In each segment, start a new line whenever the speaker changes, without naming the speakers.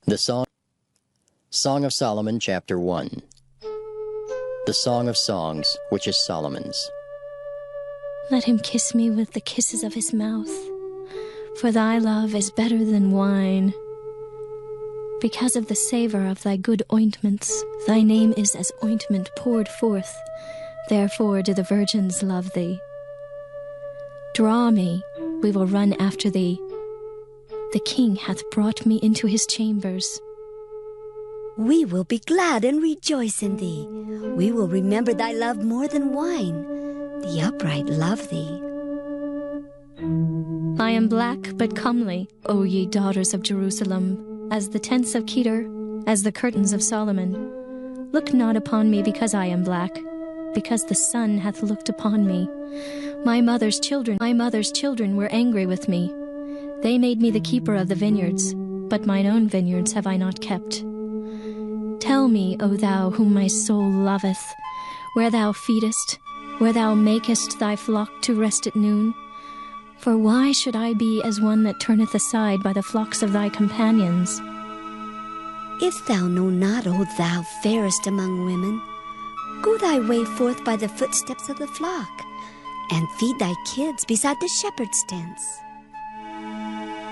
The Song of Solomon, chapter 1. The Song of Songs, which is Solomon's.
Let him kiss me with the kisses of his mouth, for thy love is better than wine. Because of the savor of thy good ointments, thy name is as ointment poured forth. Therefore do the virgins love thee. Draw me, we will run after thee. The king hath brought me into his chambers.
We will be glad and rejoice in thee. We will remember thy love more than wine. The upright love thee.
I am black but comely, O ye daughters of Jerusalem, as the tents of Kedar, as the curtains of Solomon. Look not upon me because I am black, because the sun hath looked upon me. My mother's children were angry with me. They made me the keeper of the vineyards, but mine own vineyards have I not kept. Tell me, O thou whom my soul loveth, where thou feedest, where thou makest thy flock to rest at noon. For why should I be as one that turneth aside by the flocks of thy companions?
If thou know not, O thou fairest among women, go thy way forth by the footsteps of the flock, and feed thy kids beside the shepherd's tents.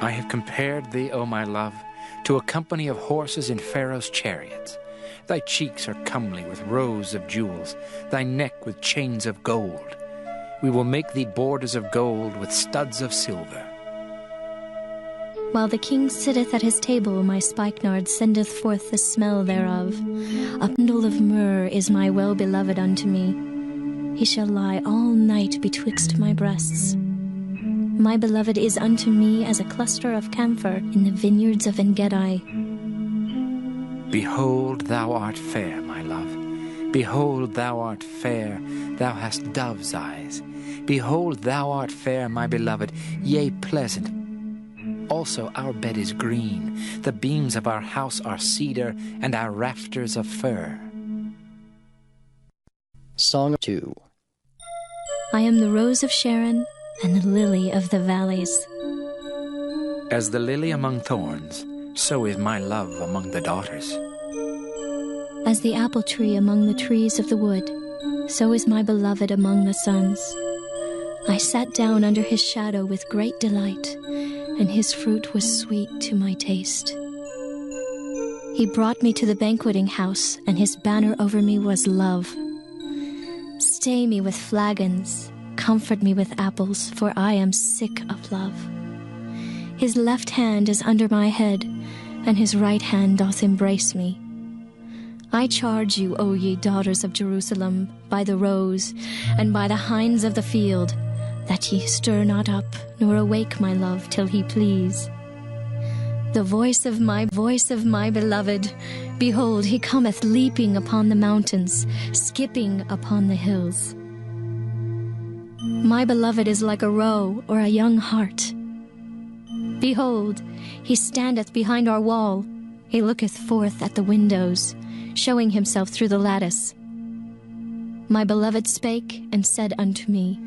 I have compared thee, O my love, to a company of horses in Pharaoh's chariots. Thy cheeks are comely with rows of jewels, thy neck with chains of gold. We will make thee borders of gold with studs of silver.
While the king sitteth at his table, my spikenard sendeth forth the smell thereof. A bundle of myrrh is my well-beloved unto me. He shall lie all night betwixt my breasts. My beloved is unto me as a cluster of camphor in the vineyards of En-gedi.
Behold, thou art fair, my love. Behold, thou art fair, thou hast dove's eyes. Behold, thou art fair, my beloved, yea, pleasant. Also our bed is green, the beams of our house are cedar, and our rafters of fir.
Song 2.
I am the rose of Sharon, and the lily of the valleys.
As the lily among thorns, so is my love among the daughters.
As the apple tree among the trees of the wood, so is my beloved among the sons. I sat down under his shadow with great delight, and his fruit was sweet to my taste. He brought me to the banqueting house, and his banner over me was love. Stay me with flagons, comfort me with apples, for I am sick of love. His left hand is under my head, and his right hand doth embrace me. I charge you, O ye daughters of Jerusalem, by the roes, and by the hinds of the field, that ye stir not up, nor awake my love, till he please. The voice of my beloved, behold, he cometh leaping upon the mountains, skipping upon the hills. My beloved is like a roe or a young hart. Behold, he standeth behind our wall, he looketh forth at the windows, showing himself through the lattice. My beloved spake and said unto me,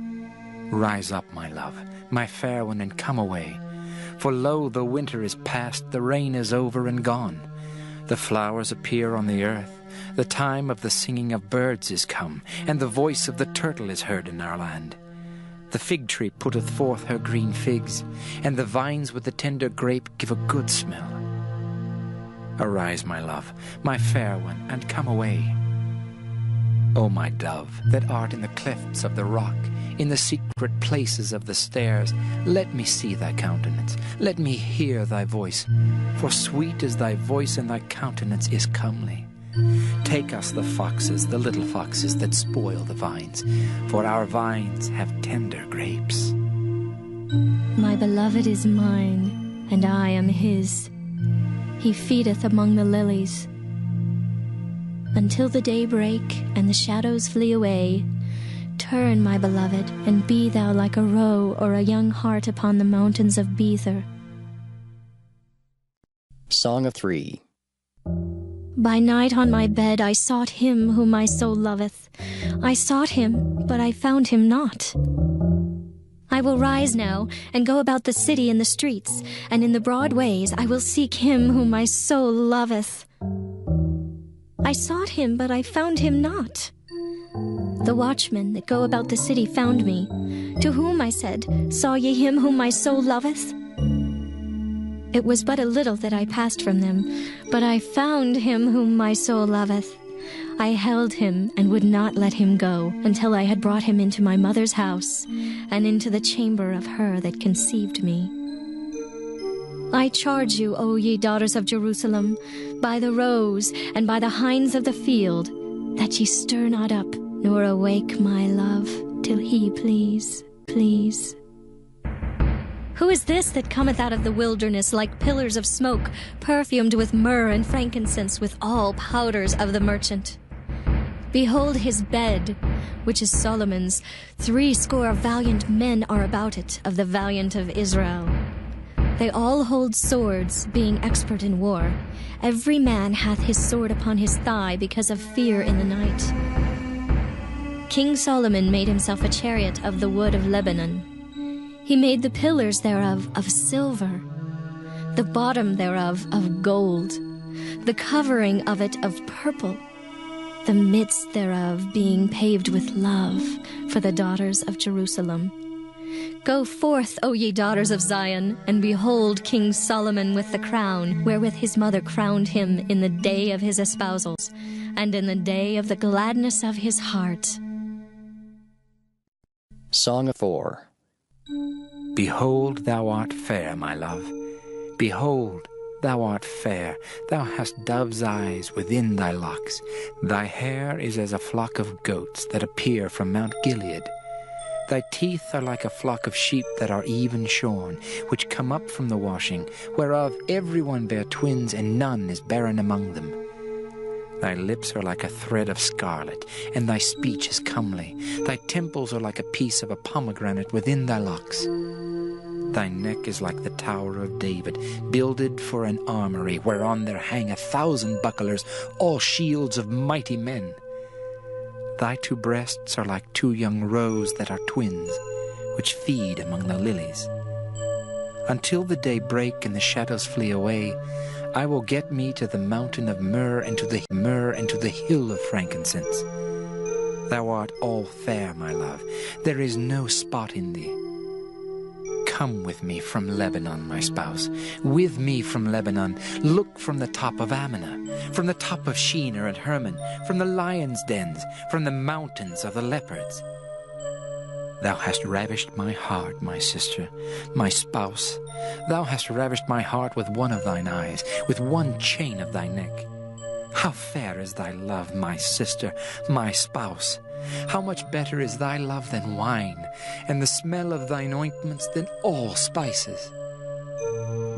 Rise up, my love, my fair one, and come away. For lo, the winter is past, the rain is over and gone. The flowers appear on the earth, the time of the singing of birds is come, and the voice of the turtle is heard in our land. The fig tree putteth forth her green figs, and the vines with the tender grape give a good smell. Arise, my love, my fair one, and come away. O my dove, that art in the clefts of the rock, in the secret places of the stairs, let me see thy countenance, let me hear thy voice, for sweet is thy voice, and thy countenance is comely. Take us the foxes, the little foxes that spoil the vines, for our vines have tender grapes.
My beloved is mine, and I am his. He feedeth among the lilies. Until the day break, and the shadows flee away, turn, my beloved, and be thou like a roe or a young hart upon the mountains of Bether.
Song 3.
By night on my bed I sought him whom my soul loveth. I sought him, but I found him not. I will rise now, and go about the city in the streets, and in the broad ways I will seek him whom my soul loveth. I sought him, but I found him not. The watchmen that go about the city found me, to whom I said, Saw ye him whom my soul loveth? It was but a little that I passed from them, but I found him whom my soul loveth. I held him and would not let him go until I had brought him into my mother's house and into the chamber of her that conceived me. I charge you, O ye daughters of Jerusalem, by the roes and by the hinds of the field, that ye stir not up, nor awake my love, till he please. Who is this that cometh out of the wilderness like pillars of smoke, perfumed with myrrh and frankincense, with all powders of the merchant? Behold his bed, which is Solomon's. 80 valiant men are about it, of the valiant of Israel. They all hold swords, being expert in war. Every man hath his sword upon his thigh, because of fear in the night. King Solomon made himself a chariot of the wood of Lebanon. He made the pillars thereof of silver, the bottom thereof of gold, the covering of it of purple, the midst thereof being paved with love for the daughters of Jerusalem. Go forth, O ye daughters of Zion, and behold King Solomon with the crown, wherewith his mother crowned him in the day of his espousals, and in the day of the gladness of his heart.
Song of 4.
Behold, thou art fair, my love. Behold, thou art fair. Thou hast dove's eyes within thy locks. Thy hair is as a flock of goats that appear from Mount Gilead. Thy teeth are like a flock of sheep that are even shorn, which come up from the washing, whereof every one bare twins, and none is barren among them. Thy lips are like a thread of scarlet, and thy speech is comely. Thy temples are like a piece of a pomegranate within thy locks. Thy neck is like the Tower of David, builded for an armory, whereon there hang 1,000 bucklers, all shields of mighty men. Thy 2 breasts are like 2 young roes that are twins, which feed among the lilies. Until the day break and the shadows flee away, I will get me to the mountain of myrrh, and to the hill of frankincense. Thou art all fair, my love. There is no spot in thee. Come with me from Lebanon, my spouse, with me from Lebanon. Look from the top of Amana, from the top of Shinar and Hermon, from the lions' dens, from the mountains of the leopards. Thou hast ravished my heart, my sister, my spouse. Thou hast ravished my heart with one of thine eyes, with one chain of thy neck. How fair is thy love, my sister, my spouse! How much better is thy love than wine, and the smell of thine ointments than all spices.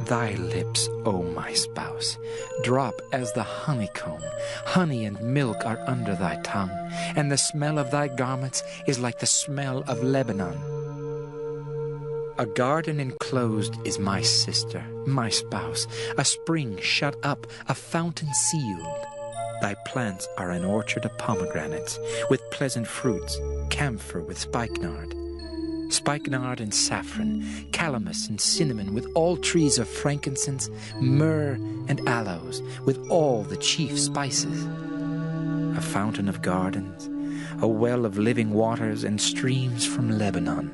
Thy lips, O my spouse, drop as the honeycomb. Honey and milk are under thy tongue, and the smell of thy garments is like the smell of Lebanon. A garden enclosed is my sister, my spouse, a spring shut up, a fountain sealed. Thy plants are an orchard of pomegranates, with pleasant fruits, camphor with spikenard. Spikenard and saffron, calamus and cinnamon, with all trees of frankincense, myrrh and aloes, with all the chief spices. A fountain of gardens, a well of living waters, and streams from Lebanon.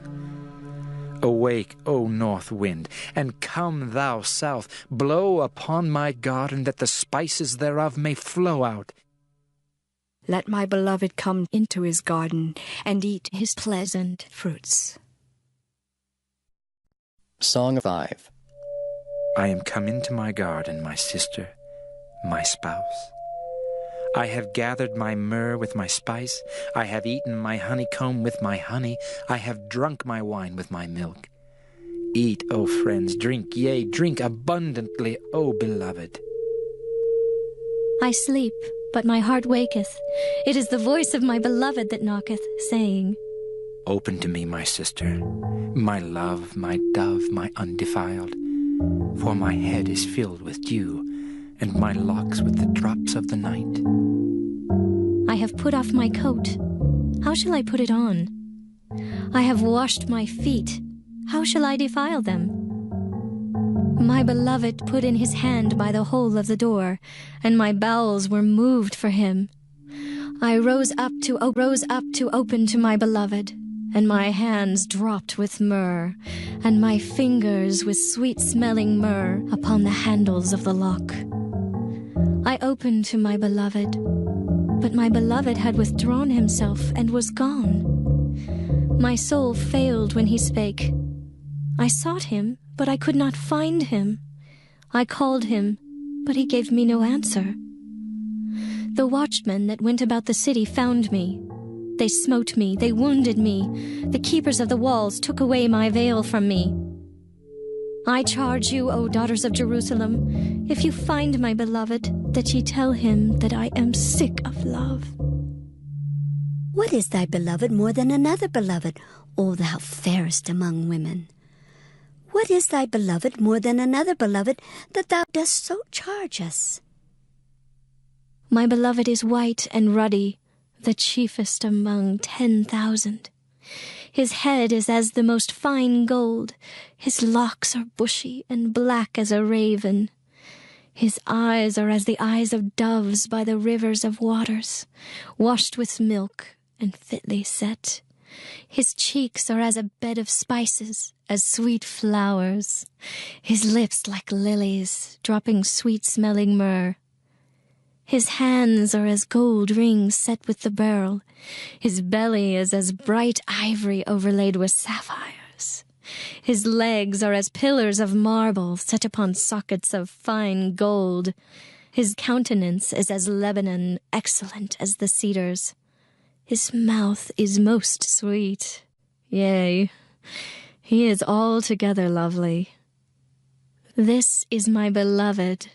Awake, O north wind, and come thou south, blow upon my garden, that the spices thereof may flow out.
Let my beloved come into his garden, and eat his
pleasant fruits.
Song of 5.
I am come into my garden, my sister, my spouse. I have gathered my myrrh with my spice. I have eaten my honeycomb with my honey. I have drunk my wine with my milk. Eat, O friends, drink, yea, drink abundantly, O beloved.
I sleep, but my heart waketh. It is the voice of my beloved that knocketh, saying,
Open to me, my sister, my love, my dove, my undefiled. For my head is filled with dew, and my locks with the drops of the night.
I have put off my coat. How shall I put it on? I have washed my feet. how shall I defile them? My beloved put in his hand by the hole of the door, and my bowels were moved for him. I rose up to open to my beloved, and my hands dropped with myrrh, and my fingers with sweet-smelling myrrh upon the handles of the lock. I opened to my beloved, but my beloved had withdrawn himself and was gone. My soul failed when he spake. I sought him, but I could not find him. I called him, but he gave me no answer. The watchmen that went about the city found me. They smote me, they wounded me. The keepers of the walls took away my veil from me. I charge you, O daughters of Jerusalem, if you find my beloved, that ye tell him that I am sick of love.
What is thy beloved more than another beloved, O thou fairest among women? What is thy beloved more than another beloved, that thou dost so charge us?
My beloved is white and ruddy, the chiefest among 10,000. His head is as the most fine gold. His locks are bushy and black as a raven. His eyes are as the eyes of doves by the rivers of waters, washed with milk and fitly set. His cheeks are as a bed of spices, as sweet flowers. His lips like lilies, dropping sweet-smelling myrrh. His hands are as gold rings set with the beryl. His belly is as bright ivory overlaid with sapphires. His legs are as pillars of marble set upon sockets of fine gold. His countenance is as Lebanon, excellent as the cedars. His mouth is most sweet. Yea, he is altogether lovely. This is my beloved.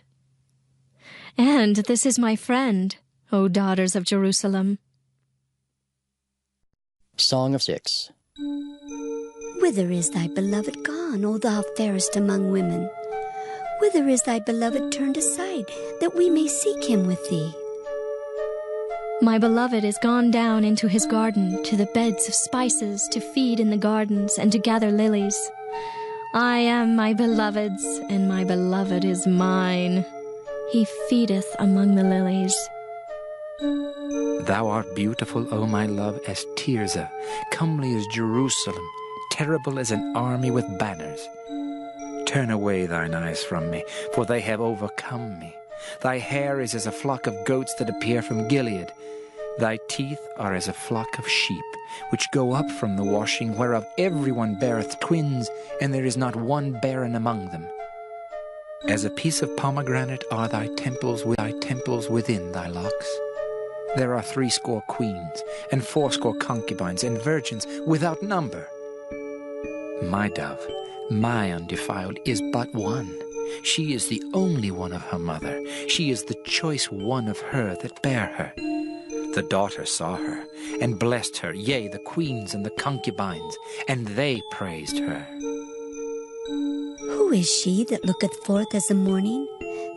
And this is my friend, O daughters of Jerusalem.
Song of 6.
Whither is thy beloved gone, O thou fairest among women? Whither is thy beloved turned aside, that we may seek him with thee?
My beloved is gone down into his garden, to the beds of spices, to feed in the gardens, and to gather lilies. I am my beloved's, and my beloved is mine. He feedeth among the lilies.
Thou art beautiful, O my love, as Tirzah, comely as Jerusalem, terrible as an army with banners. Turn away thine eyes from me, for they have overcome me. Thy hair is as a flock of goats that appear from Gilead. Thy teeth are as a flock of sheep, which go up from the washing, whereof everyone beareth twins, and there is not one barren among them. As a piece of pomegranate are thy temples within thy locks. There are 80 queens, and 80 concubines, and virgins without number. My dove, my undefiled, is but one. She is the only one of her mother. She is the choice one of her that bare her. The daughter saw her, and blessed her, yea, the queens and the concubines, and they praised her.
Who is she that looketh forth as the morning,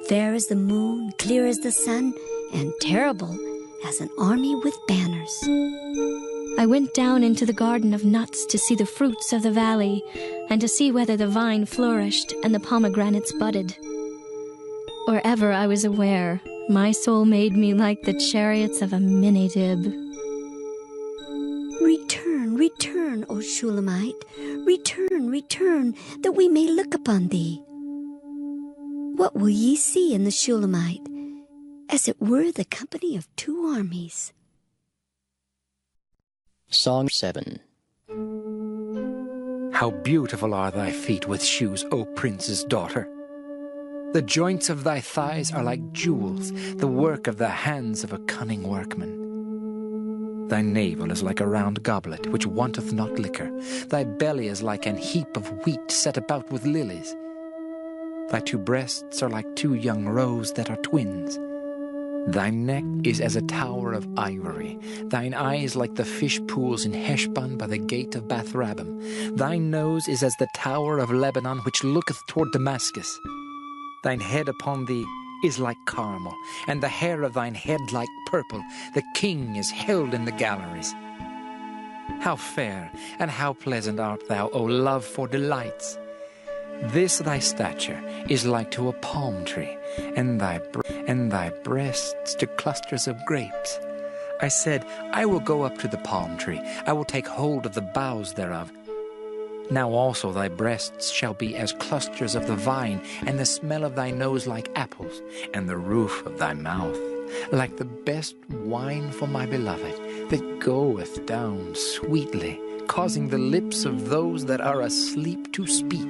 fair as the moon, clear as the sun, and terrible as an army with banners?
I went down into the garden of nuts to see the fruits of the valley, and to see whether the vine flourished and the pomegranates budded. Or ever I was aware, my soul made me like the chariots of a Minidib.
Return, return, O Shulamite, return, return, that we may look upon thee. What will ye see in the Shulamite? As it were the company of 2 armies.
Song 7.
How beautiful are thy feet with shoes, O prince's daughter! The joints of thy thighs are like jewels, the work of the hands of a cunning workman. Thy navel is like a round goblet, which wanteth not liquor. Thy belly is like an heap of wheat set about with lilies. Thy 2 breasts are like 2 young roes that are twins. Thy neck is as a tower of ivory. Thine eyes like the fish pools in Heshbon by the gate of Bath-rabbim. Thy nose is as the tower of Lebanon, which looketh toward Damascus. Thine head upon thee is like Carmel, and the hair of thine head like purple. The king is held in the galleries. How fair and how pleasant art thou, O love, for delights! This thy stature is like to a palm tree, and thy breasts to clusters of grapes. I said, I will go up to the palm tree, I will take hold of the boughs thereof. Now also thy breasts shall be as clusters of the vine, and the smell of thy nose like apples, and the roof of thy mouth like the best wine for my beloved, that goeth down sweetly, causing the lips of those that are asleep to speak.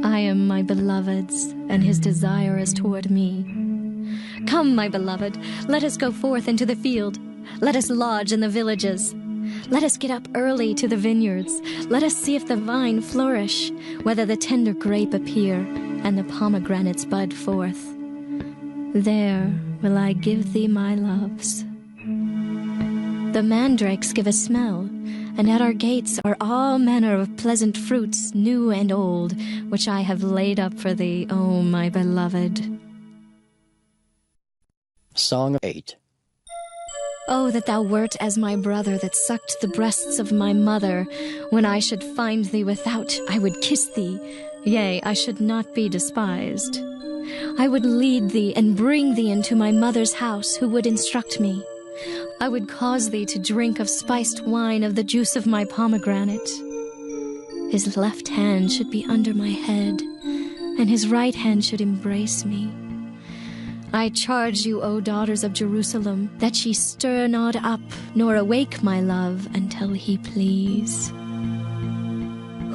I am my beloved's, and his desire is toward me. Come, my beloved, let us go forth into the field. Let us lodge in the villages. Let us get up early to the vineyards. Let us see if the vine flourish, whether the tender grape appear, and the pomegranates bud forth. There will I give thee my loves. The mandrakes give a smell, and at our gates are all manner of pleasant fruits, new and old, which I have laid up for thee, O my beloved.
Song 8.
Oh, that thou wert as my brother that sucked the breasts of my mother. When I should find thee without, I would kiss thee. Yea, I should not be despised. I would lead thee and bring thee into my mother's house, who would instruct me. I would cause thee to drink of spiced wine of the juice of my pomegranate. His left hand should be under my head, and his right hand should embrace me. I charge you, O daughters of Jerusalem, that ye stir not up, nor awake my love, until he please.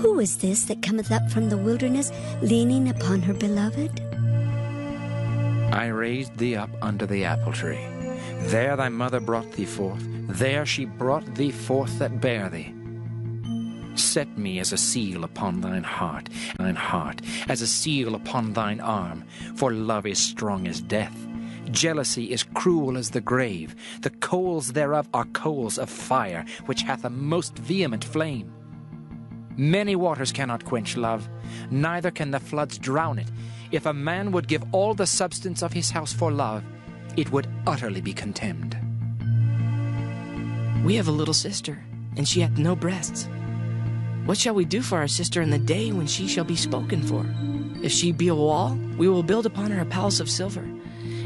Who is this that cometh up from the wilderness, leaning upon her beloved?
I raised thee up under the apple tree. There thy mother brought thee forth. There she brought thee forth that bare thee. Set me as a seal upon thine heart, as a seal upon thine arm. For love is strong as death. Jealousy is cruel as the grave. The coals thereof are coals of fire, which hath a most vehement flame. Many waters cannot quench love, neither can the floods drown it. If a man would give all the substance of his house for love, it would utterly be contemned.
We have a little sister, and she hath no breasts. What shall we do for our sister in the day when she shall be spoken for? If she be a wall, we will build upon her a palace of silver.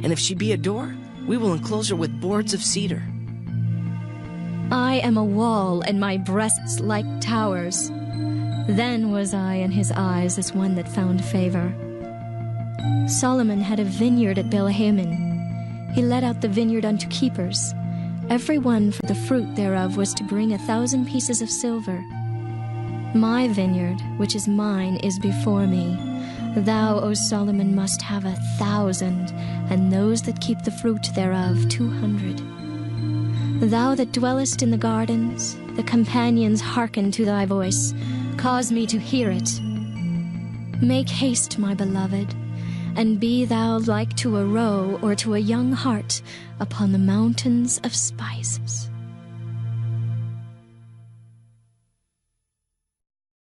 And if she be a door, we will enclose her with boards of cedar.
I am a wall, and my breasts like towers. Then was I in his eyes as one that found favor. Solomon had a vineyard at Baalhamon. He let out the vineyard unto keepers. Every one for the fruit thereof was to bring 1,000 pieces of silver. My vineyard, which is mine, is before me. Thou, O Solomon, must have 1,000, and those that keep the fruit thereof 200. Thou that dwellest in the gardens, the companions hearken to thy voice. Cause me to hear it. Make haste, my beloved, and be thou like to a roe or to a young hart upon the mountains of spices.